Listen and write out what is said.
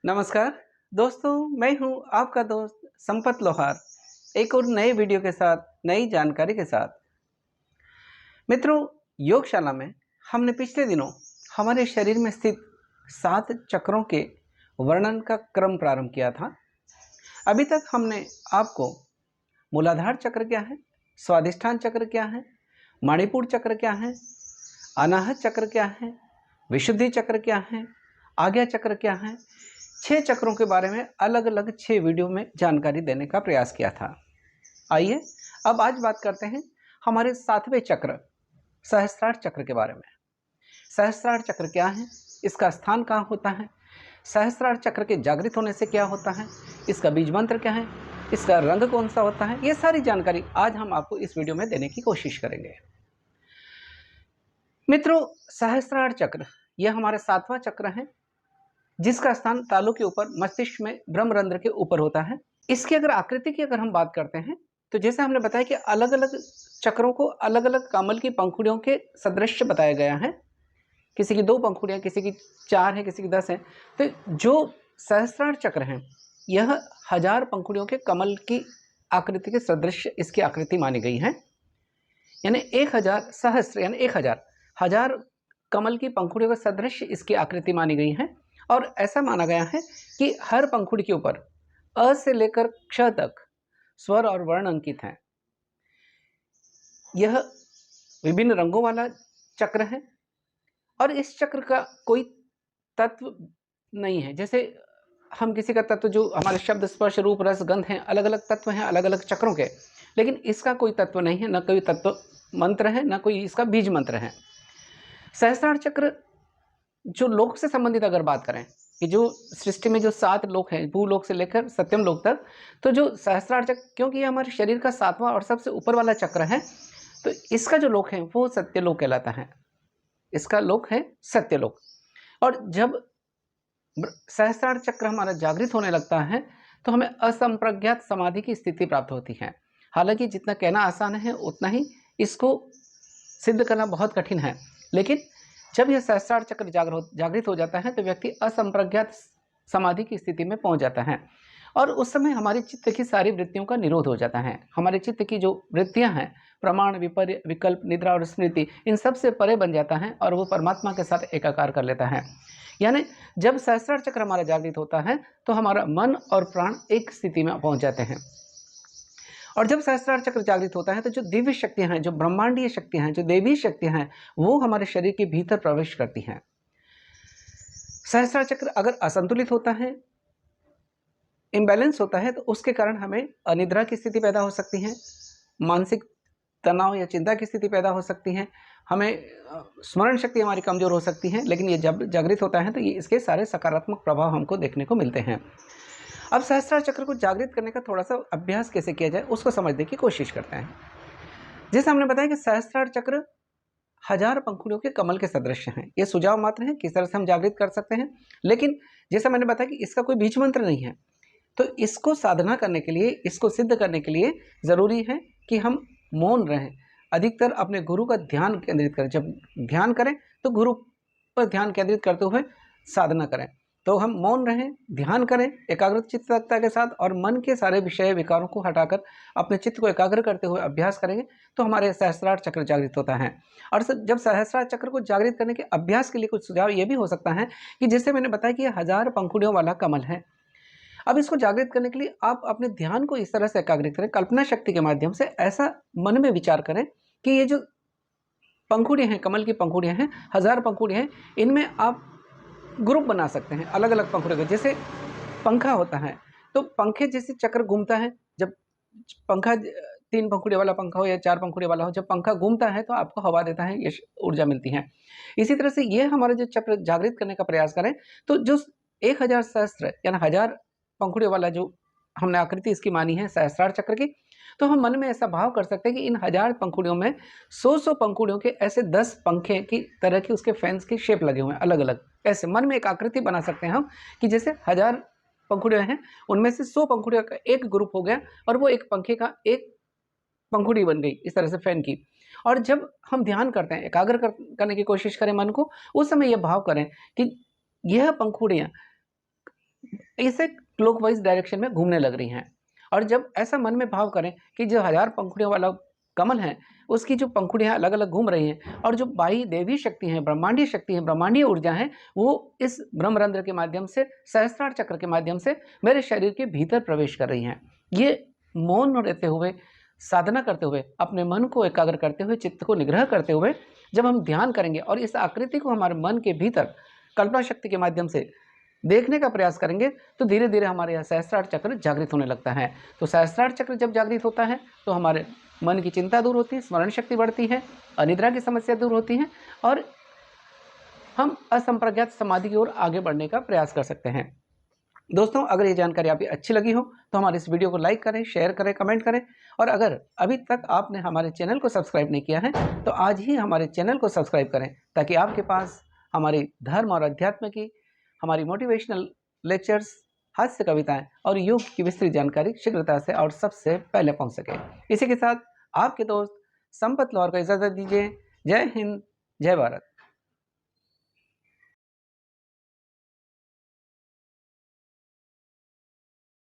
नमस्कार दोस्तों, मैं हूं आपका दोस्त संपत लोहार, एक और नए वीडियो के साथ, नई जानकारी के साथ। मित्रों, योगशाला में हमने पिछले दिनों हमारे शरीर में स्थित 7 चक्रों के वर्णन का क्रम प्रारंभ किया था। अभी तक हमने आपको मूलाधार चक्र क्या है, स्वादिष्ठान चक्र क्या है, मणिपुर चक्र क्या है, अनाहत चक्र क्या है, विशुद्धि चक्र क्या है, आज्ञा चक्र क्या है, 6 चक्रों के बारे में अलग अलग 6 वीडियो में जानकारी देने का प्रयास किया था। आइए अब आज बात करते हैं हमारे 7वें चक्र सहस्त्रार चक्र के बारे में। सहस्त्रार चक्र क्या है, इसका स्थान कहाँ होता है, सहस्त्रार चक्र के जागृत होने से क्या होता है, इसका बीज मंत्र क्या है, इसका रंग कौन सा होता है, ये सारी जानकारी आज हम आपको इस वीडियो में देने की कोशिश करेंगे। मित्रों, सहस्त्रार चक्र यह हमारा 7वां चक्र है, जिसका स्थान तालु के ऊपर मस्तिष्क में ब्रह्मरंध्र के ऊपर होता है। इसकी अगर आकृति की हम बात करते हैं तो जैसे हमने बताया कि अलग अलग चक्रों को अलग अलग कमल की पंखुड़ियों के सदृश बताया गया है। किसी की 2 पंखुड़ियां, किसी की 4 है, किसी की 10 है। तो जो सहस्त्रार चक्र है यह 1000 पंखुड़ियों के कमल की आकृति के सदृश इसकी आकृति मानी गई है। यानी 1000 सहस्त्र यानी 1000 कमल की पंखुड़ियों के सदृश इसकी आकृति मानी गई है। और ऐसा माना गया है कि हर पंखुड़ी के ऊपर अ से लेकर क्ष तक स्वर और वर्ण अंकित हैं। यह विभिन्न रंगों वाला चक्र है और इस चक्र का कोई तत्व नहीं है। जैसे हम किसी का तत्व, जो हमारे शब्द स्पर्श रूप रस गंध हैं, अलग अलग तत्व हैं अलग अलग चक्रों के, लेकिन इसका कोई तत्व नहीं है, न कोई तत्व मंत्र है, न कोई इसका बीज मंत्र है। सहस्त्रार चक्र जो लोक से संबंधित अगर बात करें कि जो सृष्टि में जो 7 लोक हैं, भूलोक से लेकर सत्यम लोक तक, तो जो सहस्त्रार चक्र, क्योंकि ये हमारे शरीर का 7वां और सबसे ऊपर वाला चक्र है, तो इसका जो लोक है वो सत्यलोक कहलाता है। इसका लोक है सत्यलोक। और जब सहस्त्रार चक्र हमारा जागृत होने लगता है तो हमें असंप्रज्ञात समाधि की स्थिति प्राप्त होती है। हालांकि जितना कहना आसान है उतना ही इसको सिद्ध करना बहुत कठिन है। लेकिन जब यह सहस्त्रार चक्र जागृत हो जाता है तो व्यक्ति असंप्रज्ञात समाधि की स्थिति में पहुंच जाता है और उस समय हमारी चित्त की सारी वृत्तियों का निरोध हो जाता है। हमारे चित्त की जो वृत्तियां हैं, प्रमाण, विपर्य, विकल्प, निद्रा और स्मृति, इन सब से परे बन जाता है और वो परमात्मा के साथ एकाकार कर लेता है। यानी जब सहस्त्रार चक्र हमारा जागृत होता है तो हमारा मन और प्राण एक स्थिति में पहुंच जाते हैं। और जब सहस्त्रार चक्र जागृत होता है तो जो दिव्य शक्तियां हैं, जो ब्रह्मांडीय शक्तियां हैं, जो देवी शक्तियां हैं, वो हमारे शरीर के भीतर प्रवेश करती हैं। सहस्त्रार चक्र अगर असंतुलित होता है, इम्बैलेंस होता है, तो उसके कारण हमें अनिद्रा की स्थिति पैदा हो सकती है, मानसिक तनाव या चिंता की स्थिति पैदा हो सकती है, हमें स्मरण शक्ति हमारी कमजोर हो सकती है। लेकिन ये जब जागृत होता है तो ये इसके सारे सकारात्मक प्रभाव हमको देखने को मिलते हैं। अब सहस्त्रार चक्र को जागृत करने का थोड़ा सा अभ्यास कैसे किया जाए उसको समझने की कोशिश करते हैं। जैसे हमने बताया कि सहस्त्रार चक्र 1000 पंखुड़ियों के कमल के सदृश हैं। ये सुझाव मात्र है किस तरह से हम जागृत कर सकते हैं। लेकिन जैसा मैंने बताया कि इसका कोई बीज मंत्र नहीं है, तो इसको साधना करने के लिए, इसको सिद्ध करने के लिए ज़रूरी है कि हम मौन रहें, अधिकतर अपने गुरु का ध्यान केंद्रित करें। जब ध्यान करें तो गुरु पर ध्यान केंद्रित करते हुए साधना करें। तो हम मौन रहें, ध्यान करें एकाग्र चित्तता के साथ और मन के सारे विषय विकारों को हटाकर अपने चित्त को एकाग्र करते हुए अभ्यास करेंगे तो हमारे सहस्त्रार चक्र जागृत होता है। और जब सहस्त्रार चक्र को जागृत करने के अभ्यास के लिए कुछ सुझाव ये भी हो सकता है कि जैसे मैंने बताया कि यह 1000 पंखुड़ियों वाला कमल है। अब इसको जागृत करने के लिए आप अपने ध्यान को इस तरह से एकाग्रित करें, कल्पना शक्ति के माध्यम से ऐसा मन में विचार करें कि ये जो पंखुड़ियाँ हैं, कमल की पंखुड़ियाँ हैं, 1000 पंखुड़ियाँ हैं, इनमें आप ग्रुप बना सकते हैं अलग अलग पंखुड़ियों के। जैसे पंखा होता है तो पंखे जैसे चक्र घूमता है, जब पंखा 3 पंखुड़ियों वाला पंखा हो या 4 पंखुड़ियों वाला हो, जब पंखा घूमता है तो आपको हवा देता है, ये ऊर्जा मिलती है। इसी तरह से ये हमारा जो चक्र जागृत करने का प्रयास करें तो जो 1000 सहस्त्र यानी 1000 पंखुड़ियों वाला जो हमने आकृति इसकी मानी है सहस्त्रार चक्र की, तो हम मन में ऐसा भाव कर सकते हैं कि इन 1000 पंखुड़ियों में 100 पंखुड़ियों के ऐसे 10 पंखे की तरह की उसके फैंस की शेप लगे हुए हैं अलग अलग। ऐसे मन में एक आकृति बना सकते हैं हम कि जैसे 1000 पंखुड़ियाँ हैं, उनमें से 100 पंखुड़ियों का एक ग्रुप हो गया और वो एक पंखे का एक पंखुड़ी बन गई इस तरह से फैन की। और जब हम ध्यान करते हैं, एकाग्र करने की कोशिश करें मन को, उस समय यह भाव करें कि यह पंखुड़ियाँ इसे क्लॉकवाइज डायरेक्शन में घूमने लग रही हैं। और जब ऐसा मन में भाव करें कि जो 1000 पंखुड़ियों वाला कमल है, उसकी जो पंखुड़ियाँ अलग अलग घूम रही हैं और जो बाई देवी शक्ति हैं, ब्रह्मांडीय शक्ति हैं, ब्रह्मांडीय ऊर्जा हैं, वो इस ब्रह्मरंध्र के माध्यम से, सहस्त्रार चक्र के माध्यम से मेरे शरीर के भीतर प्रवेश कर रही हैं। ये मौन रहते हुए, साधना करते हुए, अपने मन को एकाग्र करते हुए, चित्त को निग्रह करते हुए जब हम ध्यान करेंगे और इस आकृति को हमारे मन के भीतर कल्पना शक्ति के माध्यम से देखने का प्रयास करेंगे, तो धीरे धीरे हमारे यह सहस्त्रार चक्र जागृत होने लगता है। तो सहस्त्रार चक्र जब जागृत होता है तो हमारे मन की चिंता दूर होती है, स्मरण शक्ति बढ़ती है, अनिद्रा की समस्या दूर होती है और हम असंप्रज्ञात समाधि की ओर आगे बढ़ने का प्रयास कर सकते हैं। दोस्तों, अगर ये जानकारी आपको अच्छी लगी हो तो हमारे इस वीडियो को लाइक करें, शेयर करें, कमेंट करें और अगर अभी तक आपने हमारे चैनल को सब्सक्राइब नहीं किया है तो आज ही हमारे चैनल को सब्सक्राइब करें, ताकि आपके पास हमारी धर्म और अध्यात्म की, हमारी मोटिवेशनल लेक्चर्स, हास्य कविताएं और योग की विस्तृत जानकारी शीघ्रता से और सबसे पहले पहुंच सके। इसी के साथ आपके दोस्त संपत लाहौर को इजाज़त दीजिए। जय हिंद, जय भारत।